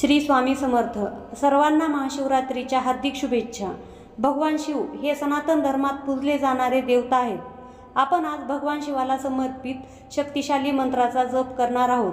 श्री स्वामी समर्थ. सर्वांना महाशिवरात्रीच्या हार्दिक शुभेच्छा. भगवान शिव हे सनातन धर्मात पूजले जाणारे देवता आहेत. आपण आज भगवान शिवाला समर्पित शक्तिशाली मंत्राचा जप करणार आहोत.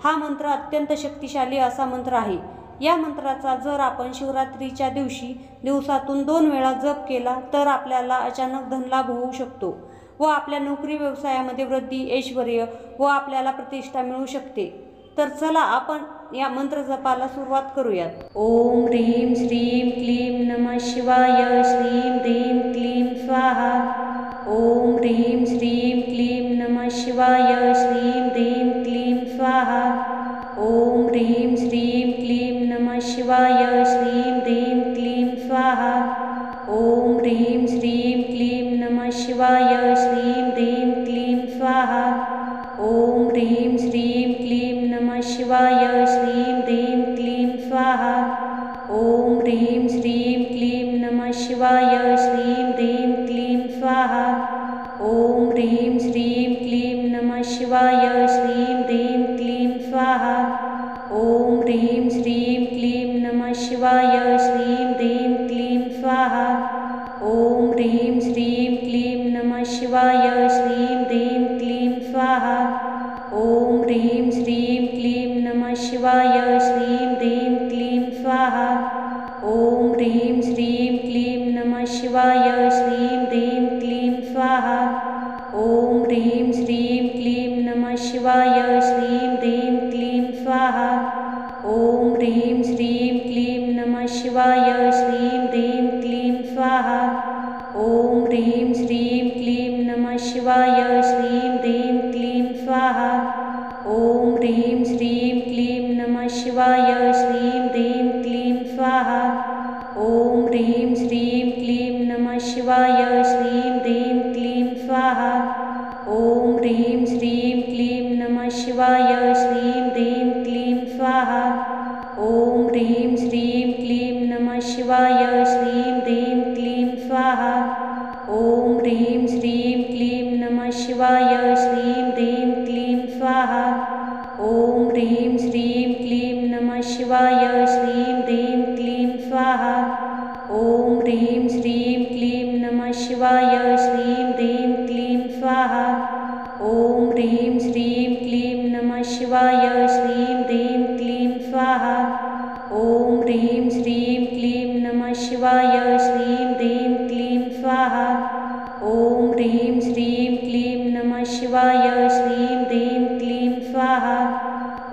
हा मंत्र अत्यंत शक्तिशाली असा मंत्र आहे. या मंत्राचा जर आपण शिवरात्रीच्या दिवशी दिवसातून 2 वेळा जप केला तर आपल्याला अचानक धनलाभ होऊ शकतो व आपल्या नोकरी व्यवसायामध्ये वृद्धी, ऐश्वर्य व आपल्याला प्रतिष्ठा मिळू शकते. तर चला आपण या मंत्र जपाला सुरुवात करूयात. ओम ह्रीं श्रीं क्लीं नमः शिवाय. श्रीं ह्रीं क्लीं स्वाहा. ओम ह्रीं श्रीं क्लीं नमः शिवाय. श्रीं ह्रीं क्लीं स्वाहा. ओम ह्रीं श्रीं क्लीं नमः शिवाय. श्रीं ह्रीं क्लीं स्वाहा. ओम ह्रीं श्रीं क्लीं नमः शिवाय. श्रीं ह्रीं क्लीं स्वाहा. ओम ह्रीं श्रीं क्लीं नमः शिवाय. श्रीं ह्रीं क्लीं स्वाहा. ओम ह्रीं श्रीं क्लीं नमः शिवाय. श्रीं ह्रीं क्लीं स्वाहा. ओम ह्रीं श्रीं क्लीं नमः शिवाय. श्रीं ह्रीं क्लीं स्वाहा. ओम ह्रीं श्रीं क्लीं नमः शिवाय. श्रीं ह्रीं क्लीं स्वाहा. ओम ह्रीं श्रीं क्लीं नमः शिवाय. श्रीं ह्रीं क्लीं स्वाहा. ओम ह्रीं श्रीं क्लीं नमः शिवाय. श्रीं ह्रीं क्लीं स्वाहा. ओम ह्रीं श्रीं क्लीं नमः शिवाय. श्रीं ह्रीं क्लीं स्वाहा. ओम ह्रीं श्रीं क्लीं नमः शिवाय. श्रीं ह्रीं क्लीं स्वाहा. ओम ह्रीं श्रीं क्लीं नमः शिवाय. श्रीं ह्रीं क्लीं स्वाहा. ओम ह्रीं श्रीं क्लीं नमः शिवाय. श्रीं ह्रीं क्लीं स्वाहा. ओम ह्रीं श्रीं क्लीं नमः शिवाय. श्रीं ह्रीं क्लीं स्वाहा. ओम ह्रीं श्रीं क्लीं नमः शिवाय. श्रीं ह्रीं क्लीं स्वाहा. ओम ह्रीं श्रीं क्लीं नमः शिवाय. श्रीं ह्रीं क्लीं स्वाहा. ओम ह्रीं श्रीं क्लीं नमः शिवाय. श्रीं ह्रीं क्लीं स्वाहा. ओम ह्रीं श्रीं क्लीं नमः शिवाय. श्रीं ह्रीं क्लीं स्वाहा. ओम ह्रीं श्रीं क्लीं नमः शिवाय. श्रीं ह्रीं क्लीं स्वाहा. ओम ह्रीं श्रीं क्लीं नमः शिवाय. श्रीं ह्रीं क्लीं स्वाहा. ओम ह्रीं श्रीं क्लीं नमः शिवाय. श्रीं ह्रीं क्लीं स्वाहा. ओम ह्रीं श्रीं क्लीं नमः शिवाय. श्रीं ह्रीं क्लीं स्वाहा. ओम ह्रीं श्रीं क्लीं नमः शिवाय. श्रीं ह्रीं क्लीं स्वाहा. ओम ह्रीं श्रीं क्लीं नमः शिवाय. श्रीं ह्रीं क्लीं स्वाहा.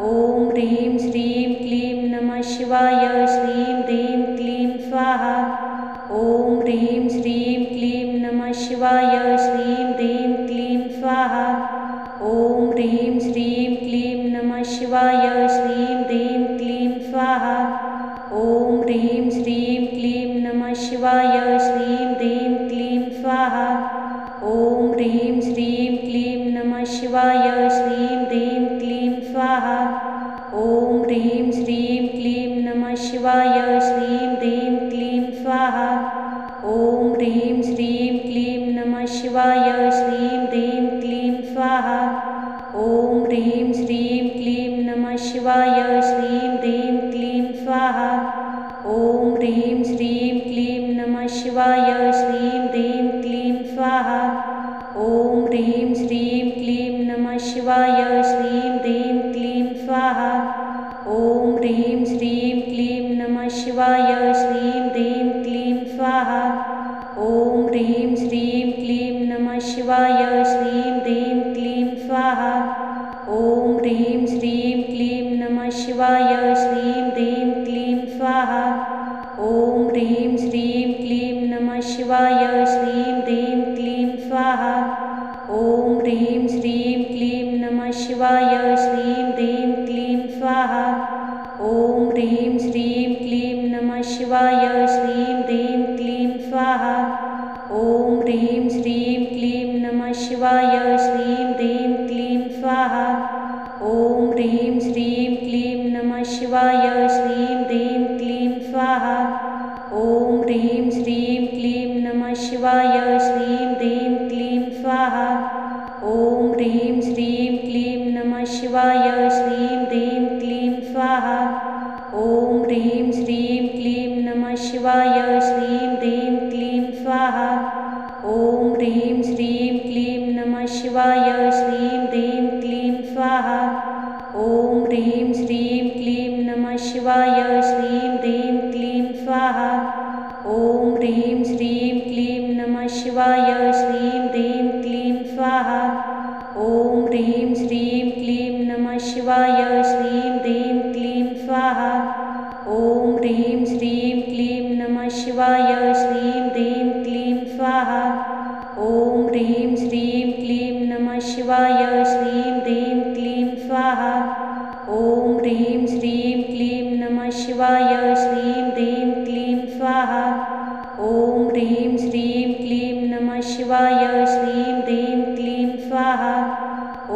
ओम ह्रीं श्रीं क्लीं नमः शिवाय. श्रीं ह्रीं क्लीं स्वाहा. ओम ह्रीं श्रीं क्लीं नमः शिवाय. श्रीं ह्रीं क्लीं स्वाहा. ओम ह्रीं श्रीं क्लीं नमः शिवाय. श्रीं ह्रीं क्लीं स्वाहा. ओम ह्रीं श्रीं क्लीं नमः शिवाय. श्रीं ह्रीं क्लीं स्वाहा. ओम ह्रीं श्रीं क्लीं नमः शिवाय. श्रीं ह्रीं क्लीं स्वाहा. ओम ह्रीं श्रीं क्लीं नमः शिवाय. श्रीं ह्रीं क्लीं स्वाहा. ओम ह्रीं श्रीं क्लीं नमः शिवाय. श्रीं ह्रीं क्लीं स्वाहा. ओम ह्रीं श्रीं क्लीं नमः शिवाय. श्रीं ह्रीं क्लीं स्वाहा. ओम ह्रीं श्रीं क्लीं नमः शिवाय. श्रीं ह्रीं क्लीं स्वाहा. ओम ह्रीं श्रीं क्लीं नमः शिवाय. श्रीं ह्रीं क्लीं स्वाहा. ओम ह्रीं श्रीं क्लीं नमः शिवाय. श्रीं ह्रीं क्लीं स्वाहा. ओम ह्रीं श्रीं क्लीं नमः शिवाय. श्रीं ह्रीं क्लीं स्वाहा. ओम ह्रीं श्रीं क्लीं नमः शिवाय. श्रीं ह्रीं क्लीं स्वाहा. ओम ह्रीं श्रीं क्लीं नमः शिवाय. श्रीं ह्रीं क्लीं स्वाहा. ओम ह्रीं श्रीं क्लीं नमः शिवाय. श्रीं ह्रीं क्लीं स्वाहा. ओम ह्रीं श्रीं क्लीं नमः शिवाय. श्रीं ह्रीं क्लीं स्वाहा. ओम ह्रीं श्रीं क्लीं नमः शिवाय. श्रीं ह्रीं क्लीं स्वाहा. ओम ह्रीं श्रीं क्लीं नमः शिवाय. श्रीं ह्रीं क्लीं स्वाहा. ओम ह्रीं श्रीं क्लीं नमः शिवाय. श्रीं ह्रीं क्लीं स्वाहा. ॐ ह्रीं श्रीं क्लीं नमः शिवाय श्रीं ह्रीं क्लीं स्वाहा ॐ ह्रीं श्रीं क्लीं नमः शिवाय श्रीं ह्रीं क्लीं स्वाहा ॐ ह्रीं श्रीं क्लीं नमः शिवाय श्रीं ह्रीं क्लीं स्वाहा ॐ ह्रीं श्रीं क्लीं नमः शिवाय श्रीं ह्रीं क्लीं स्वाहा ॐ ह्रीं श्रीं क्लीं नमः शिवाय श्रीं ह्रीं क्लीं स्वाहा ॐ ह्रीं श्रीं क्लीं नमः शिवाय श्रीं ह्रीं क्लीं स्वाहा ॐ ह्रीं श्रीं क्लीं नमः शिवाय श्रीं ह्रीं क्लीं स्वाहा ॐ ह्रीं श्रीं क्लीं नमः शिवाय श्रीं ह्रीं क्लीं स्वाहा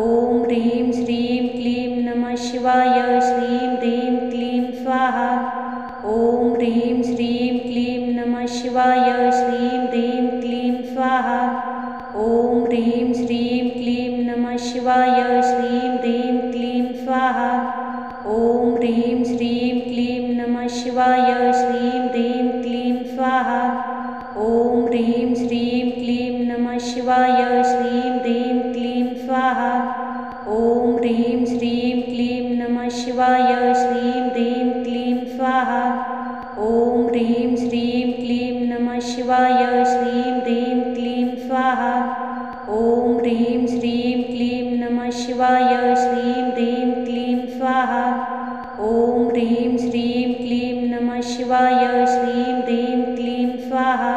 ॐ ह्रीं श्रीं क्लीं नमः शिवाय श्रीं ह्रीं क्लीं स्वाहा ॐ ह्रीं श्रीं क्लीं नमः शिवाय श्रीं ह्रीं क्लीं स्वाहा ॐ ह्रीं श्रीं क्लीं नमः शिवाय श्रीं ह्रीं क्लीं स्वाहा ॐ ह्रीं श्रीं क्लीं नमः शिवाय श्रीं ह्रीं क्लीं स्वाहा ॐ ह्रीं श्रीं क्लीं नमः शिवाय श्रीं ह्रीं क्लीं स्वाहा ॐ ह्रीं श्रीं क्लीं नमः शिवाय श्रीं ह्रीं क्लीं स्वाहा ॐ ह्रीं श्रीं क्लीं नमः शिवाय श्रीं ह्रीं क्लीं स्वाहा ॐ ह्रीं श्रीं क्लीं नमः शिवाय श्रीं ह्रीं क्लीं स्वाहा ॐ ह्रीं श्रीं क्लीं नमः शिवाय श्रीं ह्रीं क्लीं स्वाहा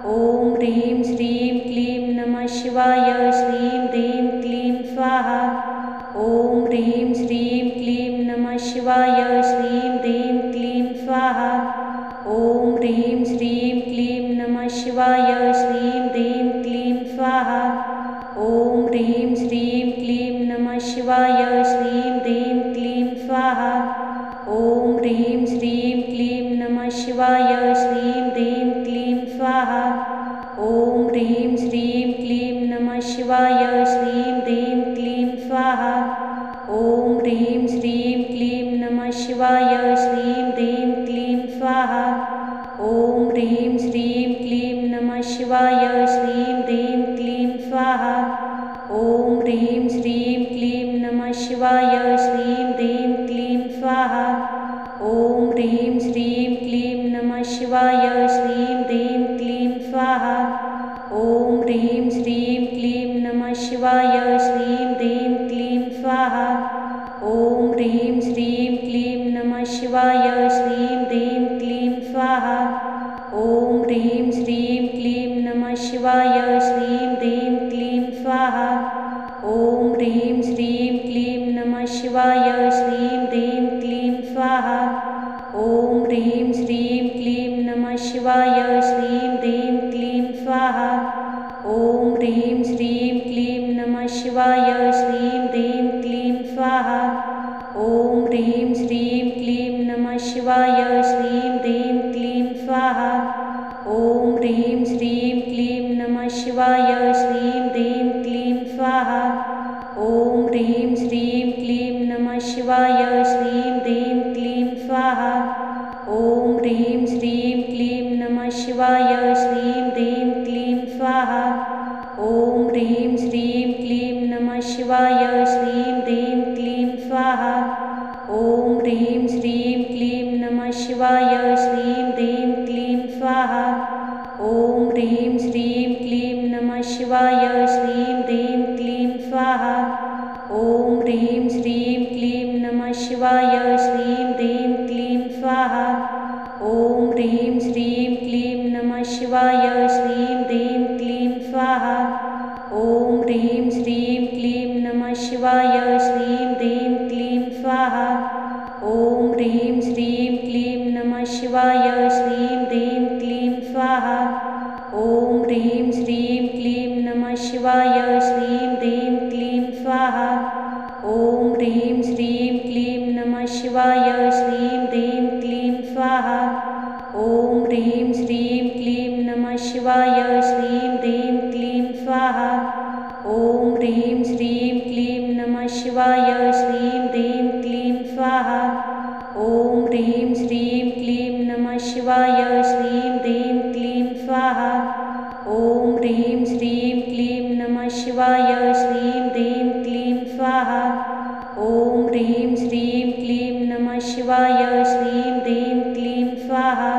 ॐ ह्रीं श्रीं क्लीं नमः शिवाय श्रीं ह्रीं क्लीं स्वाहा ॐ ह्रीं श्रीं क्लीं नमः शिवाय श्रीं ह्रीं क्लीं स्वाहा ॐ ह्रीं श्रीं क्लीं नमः शिवाय श्रीं ह्रीं क्लीं स्वाहा ॐ ह्रीं श्रीं क्लीं नमः शिवाय श्रीं ह्रीं क्लीं स्वाहा ॐ ह्रीं श्रीं क्लीं नमः शिवाय श्रीं ह्रीं क्लीं स्वाहा ॐ ह्रीं श्रीं क्लीं नमः शिवाय श्रीं ह्रीं क्लीं स्वाहा ॐ ह्रीं श्रीं क्लीं नमः शिवाय श्रीं ह्रीं क्लीं स्वाहा ॐ ह्रीं श्रीं क्लीं नमः शिवाय श्रीं ह्रीं क्लीं स्वाहा ॐ ह्रीं श्रीं क्लीं नमः शिवाय श्रीं ह्रीं क्लीं स्वाहा ॐ ह्रीं श्रीं क्लीं नमः शिवाय श्रीं ह्रीं क्लीं स्वाहा ॐ ह्रीं श्रीं क्लीं नमः शिवाय श्रीं ह्रीं क्लीं स्वाहा ॐ ह्रीं श्रीं क्लीं नमः शिवाय श्रीं ह्रीं क्लीं स्वाहा ॐ ह्रीं श्रीं क्लीं नमः शिवाय श्रीं ह्रीं क्लीं स्वाहा ॐ ह्रीं श्रीं क्लीं नमः शिवाय श्रीं ह्रीं क्लीं स्वाहा ॐ ह्रीं श्रीं क्लीं नमः शिवाय श्रीं ह्रीं क्लीं स्वाहा ॐ ह्रीं श्रीं क्लीं नमः शिवाय श्रीं ह्रीं क्लीं स्वाहा ॐ ह्रीं श्रीं क्लीं नमः शिवाय श्रीं ह्रीं क्लीं स्वाहा ॐ ह्रीं श्रीं क्लीं नमः शिवाय श्रीं ह्रीं क्लीं स्वाहा ॐ ह्रीं श्रीं क्लीं नमः शिवाय श्रीं ह्रीं क्लीं स्वाहा ॐ ह्रीं श्रीं क्लीं नमः शिवाय श्रीं ह्रीं क्लीं स्वाहा ॐ ह्रीं श्रीं क्लीं नमः शिवाय श्रीं ह्रीं क्लीं स्वाहा ॐ ह्रीं श्रीं क्लीं नमः शिवाय श्रीं ह्रीं क्लीं स्वाहा ॐ ह्रीं श्रीं क्लीं नमः शिवाय श्रीं ह्रीं क्लीं स्वाहा ॐ ह्रीं श्रीं क्लीं नमः शिवाय श्रीं ह्रीं क्लीं स्वाहा ॐ ह्रीं श्रीं क्लीं नमः शिवाय श्रीं ह्रीं क्लीं स्वाहा ॐ ह्रीं श्रीं क्लीं नमः शिवाय श्रीं ह्रीं क्लीं स्वाहा ॐ ह्रीं श्रीं क्लीं नमः शिवाय श्रीं ह्रीं क्लीं स्वाहा ॐ ह्रीं श्रीं क्लीं नमः शिवाय श्रीं ह्रीं क्लीं स्वाहा ॐ ह्रीं श्रीं क्लीं नमः शिवाय श्रीं ह्रीं क्लीं स्वाहा ॐ ह्रीं श्रीं क्लीं नमः शिवाय श्रीं ह्रीं क्लीं स्वाहा ॐ ह्रीं श्रीं क्लीं नमः शिवाय श्रीं ह्रीं क्लीं स्वाहा ॐ ह्रीं श्रीं क्लीं नमः शिवाय श्रीं ह्रीं क्लीं स्वाहा ॐ ह्रीं श्रीं क्लीं नमः शिवाय श्रीं ह्रीं क्लीं स्वाहा। ॐ ह्रीं श्रीं क्लीं नमः शिवाय श्रीं ह्रीं क्लीं स्वाहा। ॐ ह्रीं श्रीं क्लीं नमः शिवाय श्रीं ह्रीं क्लीं स्वाहा।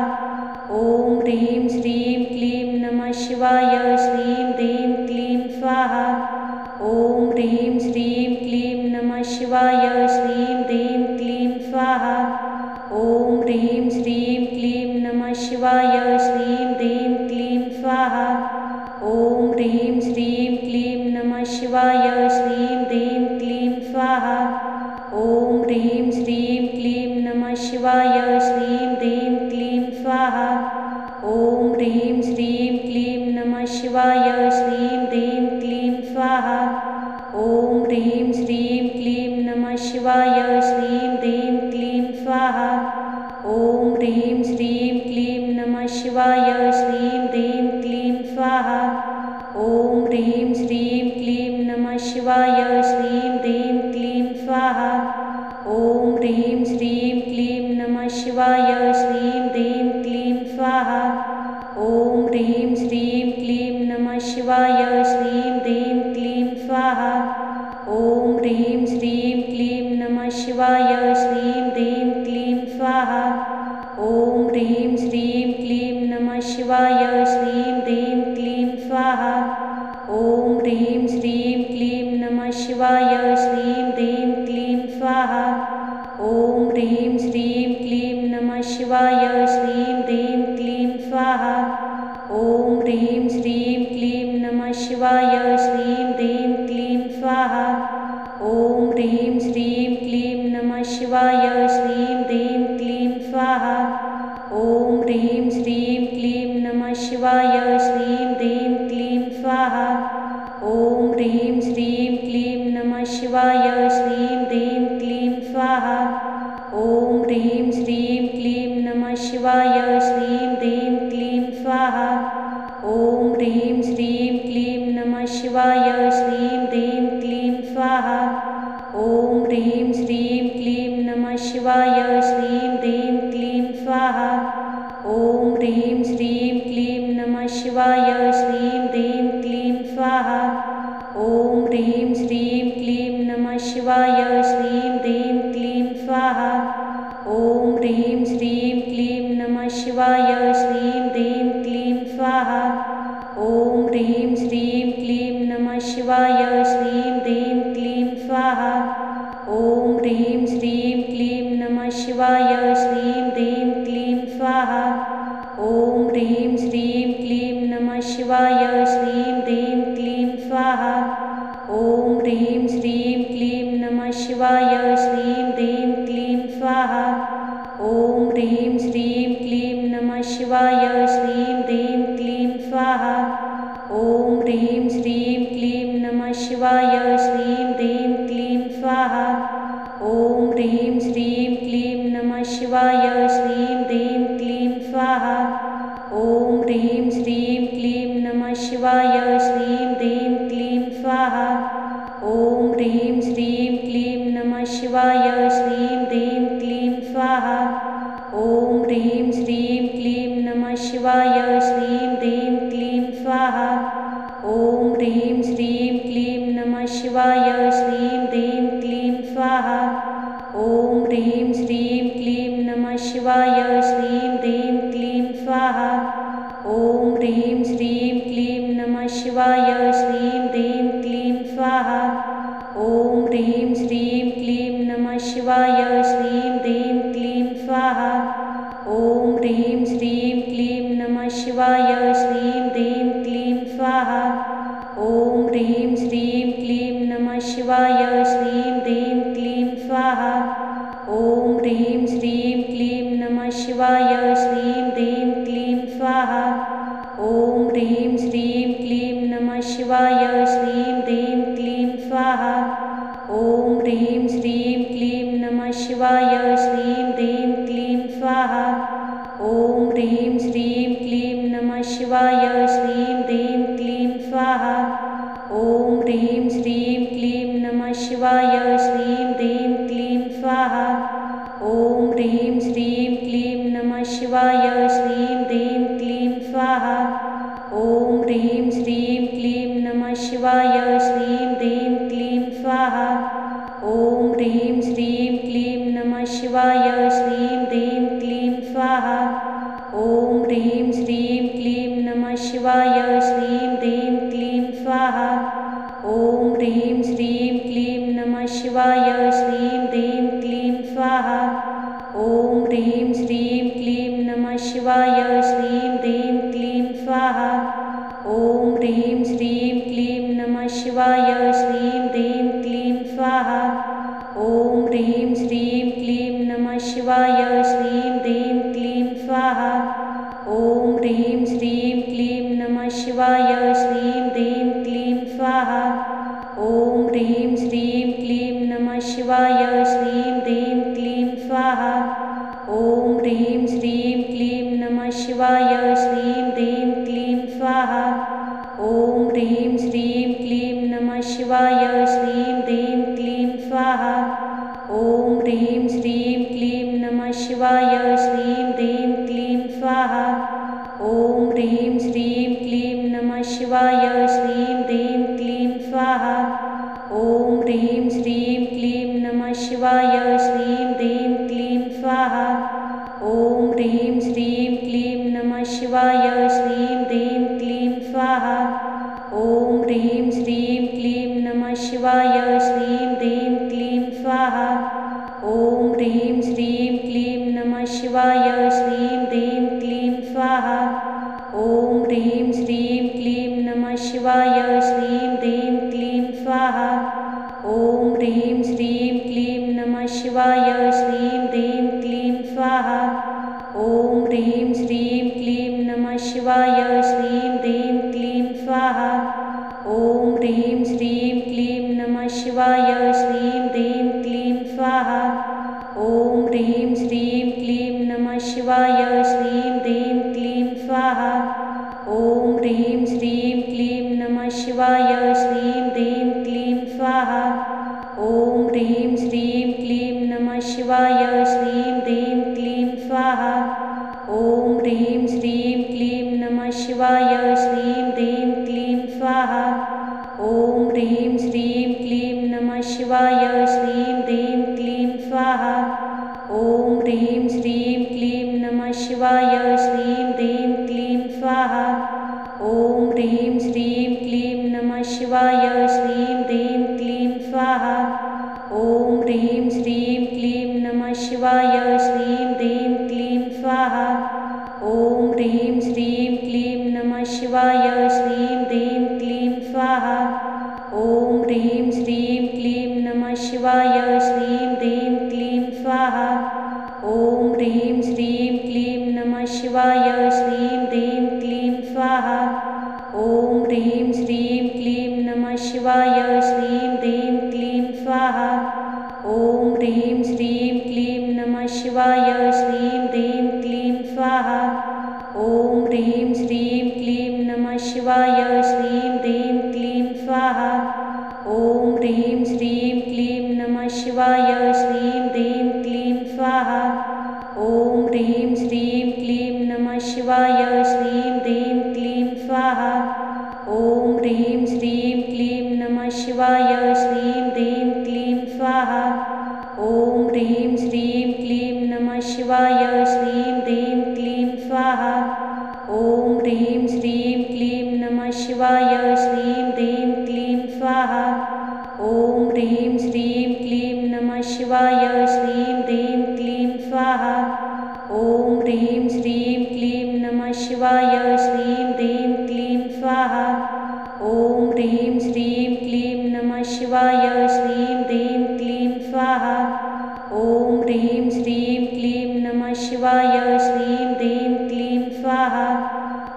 ॐ ह्रीं श्रीं क्लीं नमः शिवाय श्रीं ह्रीं क्लीं स्वाहा। ॐ ह्रीं श्रीं क्लीं नमः शिवाय श्रीं ह्रीं क्लीं स्वाहा। ॐ ह्रीं श्रीं क्लीं नमः शिवाय श्रीं ह्रीं क्लीं स्वाहा। ॐ ह्रीं श्रीं क्लीं नमः शिवाय श्रीं ह्रीं क्लीं स्वाहा। ॐ ह्रीं श्रीं क्लीं नमः शिवाय श्रीं ह्रीं क्लीं स्वाहा। ॐ ह्रीं श्रीं क्लीं नमः शिवाय श्रीं ह्रीं क्लीं स्वाहा। ॐ ह्रीं श्रीं क्लीं नमः शिवाय श्रीं ह्रीं क्लीं स्वाहा। ॐ ह्रीं श्रीं क्लीं नमः शिवाय श्रीं ह्रीं क्लीं स्वाहा। ॐ ह्रीं श्रीं क्लीं नमः शिवाय श्रीं ह्रीं क्लीं स्वाहा। ॐ ह्रीं श्रीं क्लीं नमः शिवाय श्रीं ह्रीं क्लीं स्वाहा। ॐ ह्रीं श्रीं क्लीं नमः शिवाय श्रीं ह्रीं क्लीं स्वाहा। ॐ ह्रीं श्रीं क्लीं नमः शिवाय श्रीं ह्रीं क्लीं स्वाहा। ॐ ह्रीं श्रीं क्लीं नमः शिवाय श्रीं ह्रीं क्लीं स्वाहा। ॐ ह्रीं श्रीं क्लीं नमः शिवाय श्रीं ह्रीं क्लीं स्वाहा। ॐ ह्रीं श्रीं क्लीं नमः शिवाय श्रीं ह्रीं क्लीं स्वाहा। ॐ ह्रीं श्रीं क्लीं नमः शिवाय श्रीं ह्रीं क्लीं स्वाहा। ॐ ह्रीं श्रीं क्लीं नमः शिवाय श्रीं ह्रीं क्लीं स्वाहा। ॐ ह्रीं श्रीं क्लीं नमः शिवाय श्रीं ह्रीं क्लीं स्वाहा। ॐ ह्रीं श्रीं क्लीं नमः शिवाय श्रीं ह्रीं क्लीं स्वाहा। ॐ ह्रीं श्रीं क्लीं नमः शिवाय श्रीं ह्रीं क्लीं स्वाहा। ॐ ह्रीं श्रीं क्लीं नमः शिवाय श्रीं ह्रीं क्लीं स्वाहा। ॐ ह्रीं श्रीं क्लीं नमः शिवाय श्रीं ह्रीं क्लीं स्वाहा। ॐ ह्रीं श्रीं क्लीं नमः शिवाय श्रीं ह्रीं क्लीं स्वाहा। ॐ ह्रीं श्रीं क्लीं नमः शिवाय श्रीं ह्रीं क्लीं स्वाहा। ॐ ह्रीं श्रीं क्लीं नमः शिवाय श्रीं ह्रीं क्लीं स्वाहा। ॐ ह्रीं श्रीं क्लीं नमः शिवाय श्रीं ह्रीं क्लीं स्वाहा। ॐ ह्रीं श्रीं क्लीं नमः शिवाय श्रीं ह्रीं क्लीं स्वाहा। ॐ ह्रीं श्रीं क्लीं नमः शिवाय श्रीं ह्रीं क्लीं स्वाहा। ॐ ह्रीं श्रीं क्लीं नमः शिवाय श्रीं ह्रीं क्लीं स्वाहा। ॐ ह्रीं श्रीं क्लीं नमः शिवाय श्रीं ह्रीं क्लीं स्वाहा। ॐ ह्रीं श्रीं क्लीं नमः शिवाय श्रीं ह्रीं क्लीं स्वाहा। ॐ ह्रीं श्रीं क्लीं नमः शिवाय श्रीं ह्रीं क्लीं स्वाहा। ॐ ह्रीं श्रीं क्लीं नमः शिवाय श्रीं ह्रीं क्लीं स्वाहा। ॐ ह्रीं श्रीं क्लीं नमः शिवाय श्रीं ह्रीं क्लीं स्वाहा। ॐ ह्रीं श्रीं क्लीं नमः शिवाय श्रीं ह्रीं क्लीं स्वाहा। ॐ ह्रीं श्रीं क्लीं नमः शिवाय श्रीं ह्रीं क्लीं स्वाहा। ॐ ह्रीं श्रीं क्लीं नमः शिवाय श्रीं ह्रीं क्लीं स्वाहा। ॐ ह्रीं श्रीं क्लीं नमः शिवाय श्रीं ह्रीं क्लीं स्वाहा। ॐ ह्रीं श्रीं क्लीं नमः शिवाय श्रीं ह्रीं क्लीं स्वाहा। ॐ ह्रीं श्रीं क्लीं नमः शिवाय श्रीं ह्रीं क्लीं स्वाहा। ॐ ह्रीं श्रीं क्लीं नमः शिवाय श्रीं ह्रीं क्लीं स्वाहा। ॐ ह्रीं श्रीं क्लीं नमः शिवाय श्रीं ह्रीं क्लीं स्वाहा। ॐ ह्रीं श्रीं क्लीं नमः शिवाय श्रीं ह्रीं क्लीं स्वाहा। ॐ ह्रीं श्रीं क्लीं नमः शिवाय श्रीं ह्रीं क्लीं स्वाहा। ॐ ह्रीं श्रीं क्लीं नमः शिवाय श्रीं ह्रीं क्लीं स्वाहा। ॐ ह्रीं श्रीं क्लीं नमः शिवाय श्रीं ह्रीं क्लीं स्वाहा। ॐ ह्रीं श्रीं क्लीं नमः शिवाय श्रीं ह्रीं क्लीं स्वाहा। ॐ ह्रीं श्रीं क्लीं नमः शिवाय श्रीं ह्रीं क्लीं स्वाहा। ॐ ह्रीं श्रीं क्लीं नमः शिवाय श्रीं ह्रीं क्लीं स्वाहा। ॐ ह्रीं श्रीं क्लीं नमः शिवाय श्रीं ह्रीं क्लीं स्वाहा। ॐ ह्रीं श्रीं क्लीं नमः शिवाय श्रीं ह्रीं क्लीं स्वाहा। ॐ ह्रीं श्रीं क्लीं नमः शिवाय श्रीं ह्रीं क्लीं स्वाहा। ॐ ह्रीं श्रीं क्लीं नमः शिवाय श्रीं ह्रीं क्लीं स्वाहा। ॐ ह्रीं श्रीं क्लीं नमः शिवाय श्रीं ह्रीं क्लीं स्वाहा। ॐ ह्रीं श्रीं क्लीं नमः शिवाय श्रीं ह्रीं क्लीं स्वाहा। ॐ ह्रीं श्रीं क्लीं नमः शिवाय श्रीं ह्रीं क्लीं स्वाहा। ॐ ह्रीं श्रीं क्लीं नमः शिवाय श्रीं ह्रीं क्लीं स्वाहा। ॐ ह्रीं श्रीं क्लीं नमः शिवाय श्रीं ह्रीं क्लीं स्वाहा। ॐ ह्रीं श्रीं क्लीं नमः शिवाय श्रीं ह्रीं क्लीं स्वाहा। ॐ ह्रीं श्रीं क्लीं नमः शिवाय श्रीं ह्रीं क्लीं स्वाहा। ॐ ह्रीं श्रीं क्लीं नमः शिवाय श्रीं ह्रीं क्लीं स्वाहा। ॐ ह्रीं श्रीं क्लीं नमः शिवाय श्रीं ह्रीं क्लीं स्वाहा। ॐ ह्रीं श्रीं क्लीं नमः शिवाय श्रीं ह्रीं क्लीं स्वाहा। ॐ ह्रीं श्रीं क्लीं नमः शिवाय श्रीं ह्रीं क्लीं स्वाहा। ॐ ह्रीं श्रीं क्लीं नमः शिवाय श्रीं ह्रीं क्लीं स्वाहा। ॐ ह्रीं श्रीं क्लीं नमः शिवाय श्रीं ह्रीं क्लीं स्वाहा। ॐ ह्रीं श्रीं क्लीं नमः शिवाय श्रीं ह्रीं क्लीं स्वाहा। ॐ ह्रीं श्रीं क्लीं नमः शिवाय श्रीं ह्रीं क्लीं स्वाहा। ॐ ह्रीं श्रीं क्लीं नमः शिवाय श्रीं ह्रीं क्लीं स्वाहा। ॐ ह्रीं श्रीं क्लीं नमः शिवाय श्रीं ह्रीं क्लीं स्वाहा। ॐ ह्रीं श्रीं क्लीं नमः शिवाय श्रीं ह्रीं क्लीं स्वाहा। ॐ ह्रीं श्रीं क्लीं नमः शिवाय श्रीं ह्रीं क्लीं स्वाहा। ॐ ह्रीं श्रीं क्लीं नमः शिवाय श्रीं ह्रीं क्लीं स्वाहा। ॐ ह्रीं श्रीं क्लीं नमः शिवाय श्रीं ह्रीं क्लीं स्वाहा। ॐ ह्रीं श्रीं क्लीं नमः शिवाय श्रीं ह्रीं क्लीं स्वाहा। ॐ ह्रीं श्रीं क्लीं नमः शिवाय श्रीं ह्रीं क्लीं स्वाहा। ॐ ह्रीं श्रीं क्लीं नमः शिवाय श्रीं ह्रीं क्लीं स्वाहा। ॐ ह्रीं श्रीं क्लीं नमः शिवाय श्रीं ह्रीं क्लीं स्वाहा। ॐ ह्रीं श्रीं क्लीं नमः शिवाय श्रीं ह्रीं क्लीं स्वाहा। ॐ ह्रीं श्रीं क्लीं नमः शिवाय श्रीं ह्रीं क्लीं स्वाहा। ॐ ह्रीं श्रीं क्लीं नमः शिवाय श्रीं ह्रीं क्लीं स्वाहा। ॐ ह्रीं श्रीं क्लीं नमः शिवाय श्रीं ह्रीं क्लीं स्वाहा। ॐ ह्रीं श्रीं क्लीं नमः शिवाय श्रीं ह्रीं क्लीं स्वाहा। ॐ ह्रीं श्रीं क्लीं नमः शिवाय श्रीं ह्रीं क्लीं स्वाहा। ॐ ह्रीं श्रीं क्लीं नमः शिवाय श्रीं ह्रीं क्लीं स्वाहा। ॐ ह्रीं श्रीं क्लीं नमः शिवाय श्रीं ह्रीं क्लीं स्वाहा। ॐ ह्रीं श्रीं क्लीं नमः शिवाय श्रीं ह्रीं क्लीं स्वाहा। ॐ ह्रीं श्रीं क्लीं नमः शिवाय श्रीं ह्रीं क्लीं स्वाहा। ॐ ह्रीं श्रीं क्लीं नमः शिवाय श्रीं ह्रीं क्लीं स्वाहा। ॐ ह्रीं श्रीं क्लीं नमः शिवाय श्रीं ह्रीं क्लीं स्वाहा। ॐ ह्रीं श्रीं क्लीं नमः शिवाय श्रीं ह्रीं क्लीं स्वाहा।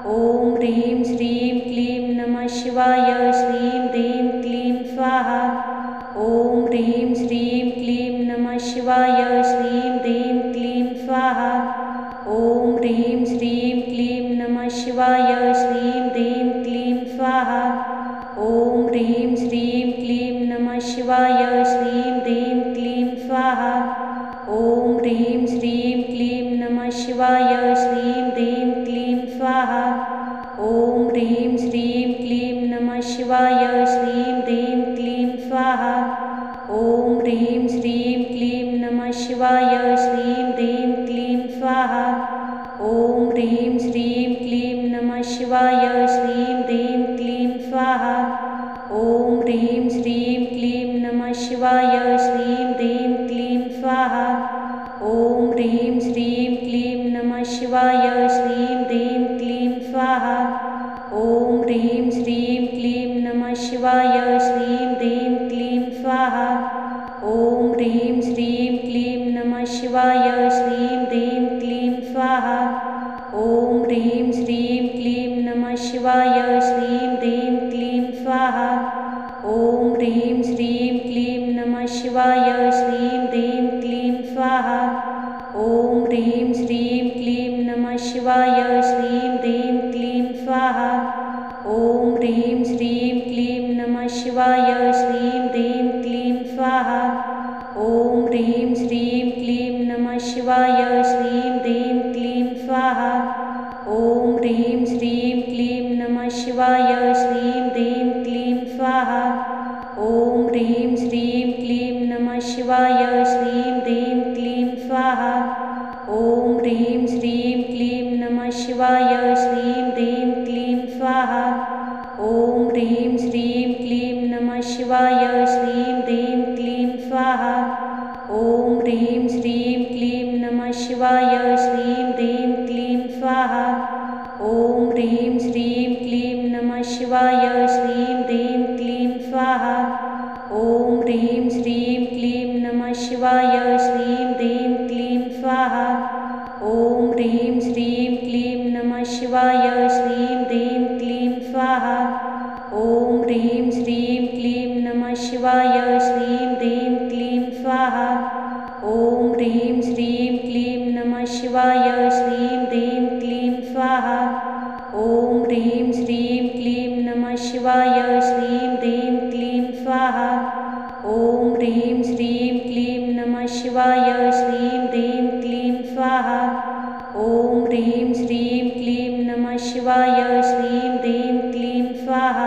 ॐ ह्रीं श्रीं क्लीं नमः शिवाय श्रीं ह्रीं क्लीं स्वाहा। ॐ ह्रीं श्रीं क्लीं नमः शिवाय श्रीं ह्रीं क्लीं स्वाहा। ॐ ह्रीं श्रीं क्लीं नमः शिवाय श्रीं ह्रीं क्लीं स्वाहा। ॐ ह्रीं श्रीं क्लीं नमः शिवाय श्रीं ह्रीं क्लीं स्वाहा। ॐ ह्रीं श्रीं शिवाय श्रीं ह्रीं क्लीं स्वाहा ॐ ह्रीं श्रीं क्लीं नमः शिवाय श्रीं ह्रीं क्लीं स्वाहा ॐ ह्रीं श्रीं क्लीं नमः शिवाय श्रीं ह्रीं क्लीं स्वाहा ॐ ह्रीं श्रीं क्लीं नमः शिवाय श्रीं ह्रीं क्लीं स्वाहा ॐ ह्रीं श्रीं क्लीं नमः शिवाय श्रीं ह्रीं क्लीं स्वाहा ॐ ह्रीं श्रीं क्लीं नमः शिवाय श्रीं ह्रीं क्लीं स्वाहा ॐ ह्रीं श्रीं क्लीं नमः शिवाय श्रीं ह्रीं क्लीं स्वाहा ॐ ह्रीं श्रीं क्लीं नमः शिवाय श्रीं ह्रीं क्लीं स्वाहा ॐ ह्रीं श्रीं क्लीं नमः शिवाय श्रीं ह्रीं क्लीं स्वाहा ॐ ह्रीं श्रीं क्लीं नमः शिवाय श्रीं ह्रीं क्लीं स्वाहा ॐ ह्रीं श्रीं क्लीं नमः शिवाय श्रीं ह्रीं क्लीं स्वाहा ॐ ह्रीं श्रीं क्लीं नमः शिवाय श्रीं ह्रीं क्लीं स्वाहा ॐ ह्रीं श्रीं क्लीं नमः शिवाय श्रीं ह्रीं क्लीं स्वाहा ॐ ह्रीं श्रीं क्लीं नमः शिवाय श्रीं ह्रीं क्लीं स्वाहा ॐ ह्रीं श्रीं क्लीं नमः शिवाय श्रीं ह्रीं क्लीं स्वाहा ॐ ह्रीं श्रीं क्लीं नमः शिवाय श्रीं ह्रीं क्लीं स्वाहा ॐ ह्रीं श्रीं क्लीं नमः शिवाय श्रीं ह्रीं क्लीं स्वाहा ॐ ह्रीं श्रीं क्लीं नमः शिवाय श्रीं ह्रीं क्लीं स्वाहा ॐ ह्रीं श्रीं क्लीं नमः शिवाय श्रीं ह्रीं क्लीं स्वाहा ॐ ह्रीं श्रीं क्लीं नमः शिवाय श्रीं ह्रीं क्लीं स्वाहा ॐ ह्रीं श्रीं क्लीं नमः शिवाय श्रीं ह्रीं क्लीं स्वाहा ॐ ह्रीं श्रीं क्लीं नमः शिवाय श्रीं ह्रीं क्लीं स्वाहा ॐ ह्रीं श्रीं क्लीं नमः शिवाय श्रीं ह्रीं क्लीं स्वाहा ॐ ह्रीं श्रीं क्लीं नमः शिवाय श्रीं ह्रीं क्लीं स्वाहा ॐ ह्रीं श्रीं क्लीं नमः शिवाय श्रीं ह्रीं क्लीं स्वाहा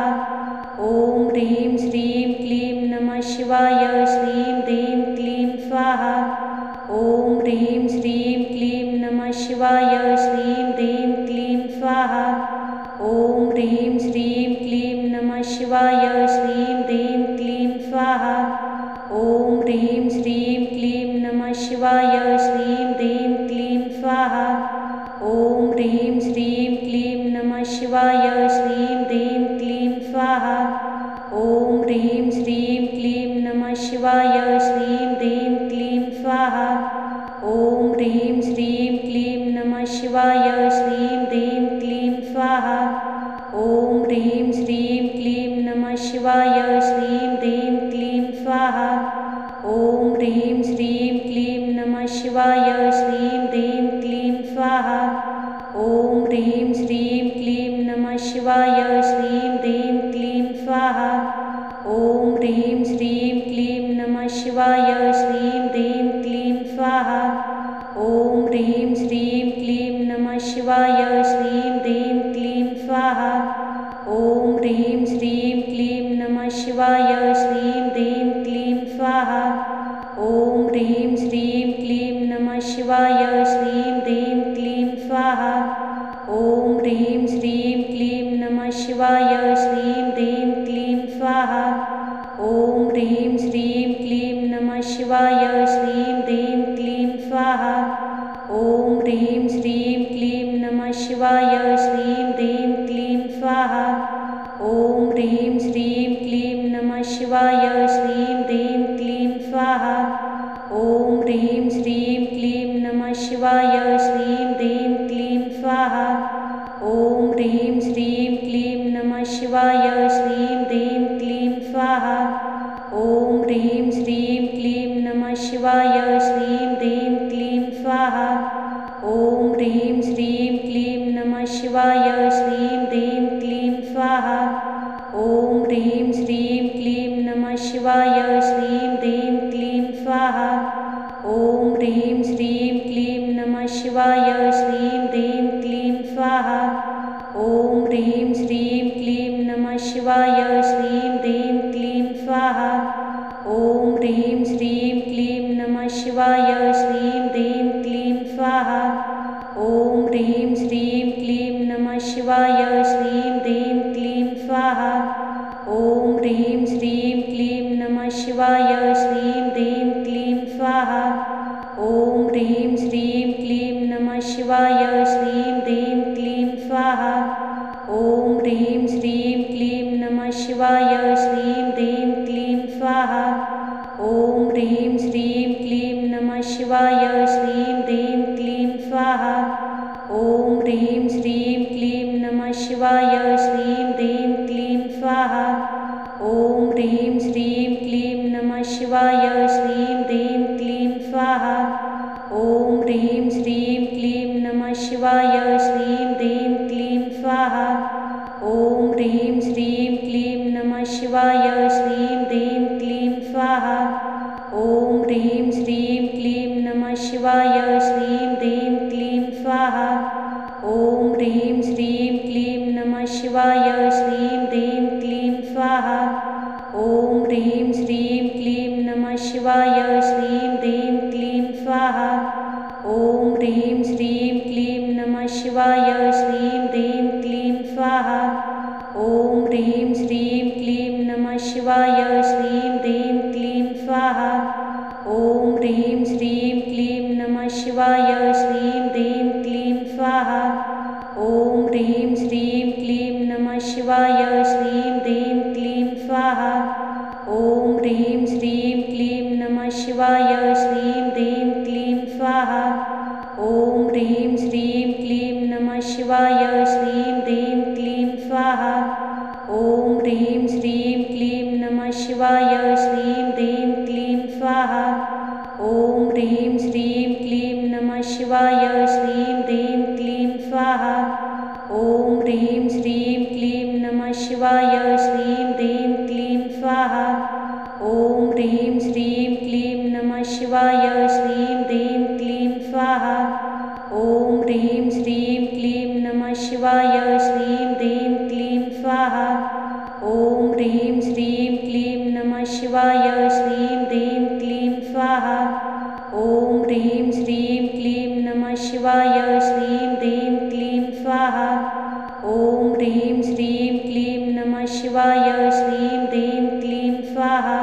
ॐ ह्रीं श्रीं क्लीं नमः शिवाय श्रीं ह्रीं क्लीं स्वाहा ॐ ह्रीं श्रीं क्लीं नमः शिवाय श्रीं ह्रीं क्लीं स्वाहा ॐ ह्रीं श्रीं क्लीं नमः शिवाय श्रीं ह्रीं क्लीं स्वाहा ॐ ह्रीं श्रीं क्लीं नमः शिवाय श्रीं ह्रीं क्लीं स्वाहा ॐ ह्रीं श्रीं क्लीं नमः शिवाय श्रीं ह्रीं क्लीं स्वाहा ॐ ह्रीं श्रीं क्लीं नमः शिवाय श्रीं ह्रीं क्लीं स्वाहा ॐ ह्रीं श्रीं क्लीं नमः शिवाय श्रीं ह्रीं क्लीं स्वाहा ॐ ह्रीं श्रीं क्लीं नमः शिवाय श्रीं ह्रीं क्लीं स्वाहा ॐ ह्रीं श्रीं क्लीं नमः शिवाय श्रीं ह्रीं क्लीं स्वाहा ॐ ह्रीं श्रीं क्लीं नमः शिवाय श्रीं ह्रीं क्लीं स्वाहा ॐ ह्रीं श्रीं क्लीं नमः शिवाय श्रीं ह्रीं क्लीं स्वाहा ॐ ह्रीं श्रीं क्लीं नमः शिवाय श्रीं ह्रीं क्लीं स्वाहा ॐ ह्रीं श्रीं क्लीं नमः शिवाय श्रीं ह्रीं क्लीं स्वाहा ॐ ह्रीं श्रीं क्लीं नमः शिवाय श्रीं ह्रीं क्लीं स्वाहा ॐ ह्रीं श्रीं क्लीं नमः शिवाय श्रीं ह्रीं क्लीं स्वाहा ॐ ह्रीं श्रीं क्लीं नमः शिवाय श्रीं ह्रीं क्लीं स्वाहा ॐ ह्रीं श्रीं क्लीं नमः शिवाय श्रीं ह्रीं क्लीं स्वाहा ॐ ह्रीं श्रीं क्लीं नमः शिवाय श्रीं ह्रीं क्लीं स्वाहा ॐ ह्रीं श्रीं क्लीं नमः शिवाय श्रीं ह्रीं क्लीं स्वाहा ॐ ह्रीं श्रीं क्लीं नमः शिवाय श्रीं ह्रीं क्लीं स्वाहा ॐ ह्रीं श्रीं क्लीं नमः शिवाय श्रीं ह्रीं क्लीं स्वाहा ॐ ह्रीं श्रीं क्लीं नमः शिवाय श्रीं ह्रीं क्लीं स्वाहा ॐ ह्रीं श्रीं क्लीं नमः शिवाय श्रीं ह्रीं क्लीं स्वाहा ॐ ह्रीं श्रीं क्लीं नमः शिवाय श्रीं ह्रीं क्लीं स्वाहा ॐ ह्रीं श्रीं क्लीं नमः शिवाय श्रीं ह्रीं क्लीं स्वाहा ॐ ह्रीं श्रीं क्लीं नमः शिवाय श्रीं ह्रीं क्लीं स्वाहा ॐ ह्रीं श्रीं क्लीं नमः शिवाय श्रीं ह्रीं क्लीं स्वाहा ॐ ह्रीं श्रीं क्लीं नमः शिवाय श्रीं ह्रीं क्लीं स्वाहा ॐ ह्रीं श्रीं क्लीं नमः शिवाय श्रीं ह्रीं क्लीं स्वाहा ॐ ह्रीं श्रीं क्लीं नमः शिवाय श्रीं ह्रीं क्लीं स्वाहा ॐ ह्रीं श्रीं क्लीं नमः शिवाय श्रीं ह्रीं क्लीं स्वाहा ॐ ह्रीं श्रीं क्लीं नमः शिवाय श्रीं ह्रीं क्लीं स्वाहा ॐ ह्रीं श्रीं क्लीं नमः शिवाय श्रीं ह्रीं क्लीं स्वाहा ॐ ह्रीं श्रीं क्लीं नमः शिवाय श्रीं ह्रीं क्लीं स्वाहा ॐ ह्रीं श्रीं क्लीं नमः शिवाय श्रीं ह्रीं क्लीं स्वाहा ॐ ह्रीं श्रीं क्लीं नमः शिवाय श्रीं ह्रीं क्लीं स्वाहा ॐ ह्रीं श्रीं क्लीं नमः शिवाय श्रीं ह्रीं क्लीं स्वाहा ॐ ह्रीं श्रीं क्लीं नमः शिवाय श्रीं ह्रीं क्लीं स्वाहा ॐ ह्रीं श्रीं क्लीं नमः शिवाय श्रीं ह्रीं क्लीं स्वाहा ॐ ह्रीं श्रीं क्लीं नमः शिवाय श्रीं ह्रीं क्लीं स्वाहा ॐ ह्रीं श्रीं क्लीं नमः शिवाय श्रीं ह्रीं क्लीं स्वाहा ॐ ह्रीं श्रीं क्लीं नमः शिवाय श्रीं ह्रीं क्लीं स्वाहा ॐ ह्रीं श्रीं क्लीं नमः शिवाय श्रीं ह्रीं क्लीं स्वाहा ॐ ह्रीं श्रीं क्लीं नमः शिवाय श्रीं ह्रीं क्लीं स्वाहा ॐ ह्रीं श्रीं क्लीं नमः शिवाय श्रीं ह्रीं क्लीं स्वाहा ॐ ह्रीं श्रीं क्लीं नमः शिवाय श्रीं ह्रीं क्लीं स्वाहा ॐ ह्रीं श्रीं क्लीं नमः शिवाय श्रीं ह्रीं क्लीं स्वाहा ॐ ह्रीं श्रीं क्लीं नमः शिवाय श्रीं ह्रीं क्लीं स्वाहा ॐ ह्रीं श्रीं क्लीं नमः शिवाय श्रीं ह्रीं क्लीं स्वाहा ॐ ह्रीं श्रीं क्लीं नमः शिवाय श्रीं ह्रीं क्लीं स्वाहा ॐ ह्रीं श्रीं क्लीं नमः शिवाय श्रीं ह्रीं क्लीं स्वाहा ॐ ह्रीं श्रीं क्लीं नमः शिवाय श्रीं ह्रीं क्लीं स्वाहा ॐ ह्रीं श्रीं क्लीं नमः शिवाय श्रीं ह्रीं क्लीं स्वाहा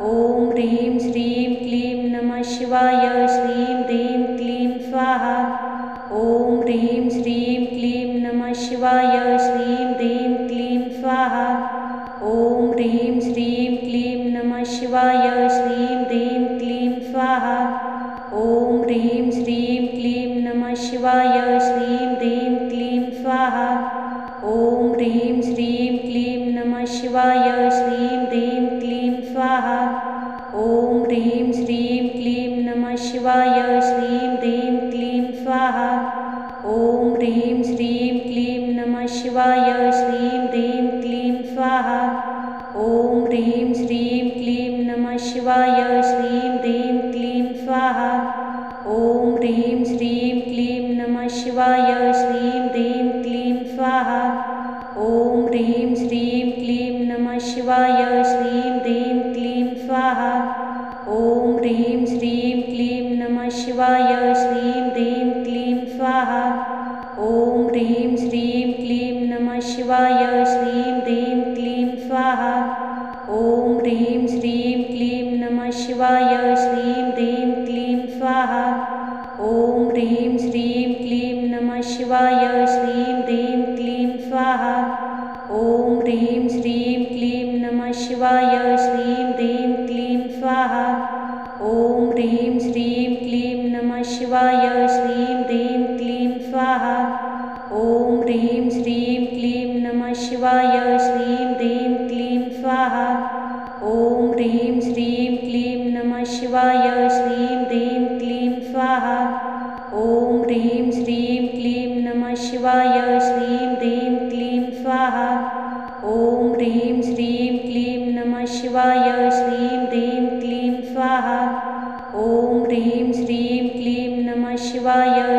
ॐ ह्रीं श्रीं क्लीं नमः शिवाय श्रीं ह्रीं क्लीं स्वाहा ॐ ह्रीं श्रीं क्लीं नमः शिवाय श्रीं ह्रीं क्लीं स्वाहा ॐ ह्रीं श्रीं क्लीं नमः शिवाय श्रीं ह्रीं क्लीं स्वाहा ॐ ह्रीं श्रीं क्लीं नमः शिवाय श्रीं ह्रीं क्लीं स्वाहा ॐ ह्रीं श्रीं क्लीं नमः शिवाय श्रीं ह्रीं क्लीं स्वाहा ॐ ह्रीं श्रीं क्लीं नमः शिवाय श्रीं ह्रीं क्लीं स्वाहा ॐ ह्रीं श्रीं क्लीं नमः शिवाय श्रीं ह्रीं क्लीं स्वाहा ॐ ह्रीं श्रीं क्लीं नमः शिवाय श्रीं ह्रीं क्लीं स्वाहा ॐ ह्रीं श्रीं क्लीं नमः शिवाय श्रीं ह्रीं क्लीं स्वाहा ॐ ह्रीं श्रीं क्लीं नमः शिवाय श्रीं ह्रीं क्लीं स्वाहा ॐ ह्रीं श्रीं क्लीं नमः शिवाय श्रीं ह्रीं क्लीं स्वाहा ॐ ह्रीं श्रीं क्लीं नमः शिवाय श्रीं ह्रीं क्लीं स्वाहा ॐ ह्रीं श्रीं क्लीं नमः शिवाय श्रीं ह्रीं क्लीं स्वाहा ॐ ह्रीं श्रीं क्लीं नमः शिवाय श्रीं ह्रीं क्लीं स्वाहा ॐ ह्रीं श्रीं क्लीं नमः शिवाय श्रीं ह्रीं क्लीं स्वाहा ॐ ह्रीं श्रीं क्लीं नमः शिवाय श्रीं ह्रीं क्लीं स्वाहा ॐ ह्रीं श्रीं क्लीं नमः शिवाय श्रीं ह्रीं क्लीं स्वाहा ॐ ह्रीं श्रीं क्लीं नमः शिवाय श्रीं ह्रीं क्लीं स्वाहा ॐ ह्रीं श्रीं